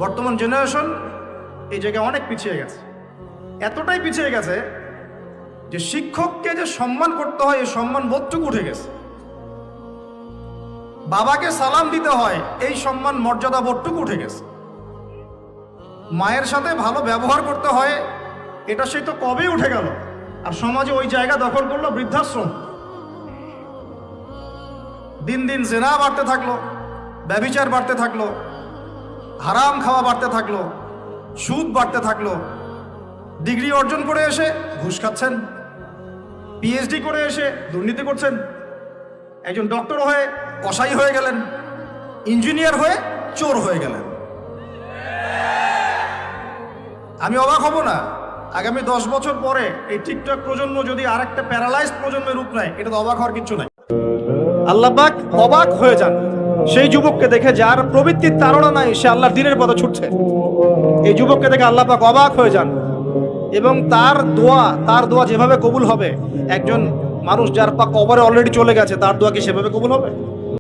বর্তমান জেনারেশন এই জায়গায় অনেক পিছিয়ে গেছে, এতটাই পিছিয়ে গেছে যে শিক্ষককে যে সম্মান করতে হয় এই সম্মান বোধটুকু উঠে গেছে। বাবাকে সালাম দিতে হয় এই সম্মান মর্যাদা বোধটুকু উঠে গেছে। মায়ের সাথে ভালো ব্যবহার করতে হয় এটা সেই তো কবেই উঠে গেল। আর সমাজে ওই জায়গা দখল করলো বৃদ্ধাশ্রম। দিন দিন জেনা বাড়তে থাকলো, ব্যভিচার বাড়তে থাকলো, হারাম খাওয়া বাড়তে থাকলো, সুদ বাড়তে থাকলো। ডিগ্রি অর্জন করে এসে ঘুষ খাচ্ছেন, পিএইচডি করে এসে দুর্নীতি করছেন, একজন ডক্টর হয়ে কসাই হয়ে গেলেন, ইঞ্জিনিয়ার হয়ে চোর হয়ে গেলেন। আমি অবাক হব না আগামী 10 বছর পরে এই টিকটক প্রজন্ম যদি আরেকটা প্যারালাইজড প্রজন্মের রূপ নেয়, এটা তো অবাক হওয়ার কিছু নাই। আল্লাহ পাক অবাক হয়ে যান সেই যুবককে দেখে যার প্রবৃত্তির তাড়না নাই, সে আল্লাহর দ্বীনের পথে ছুটছে। এই যুবককে দেখে আল্লাহ পাক অবাক হয়ে যান এবং তার দোয়া যেভাবে কবুল হবে, একজন মানুষ যার পা কবরে অলরেডি চলে গেছে তার দোয়া কি সেভাবে কবুল হবে?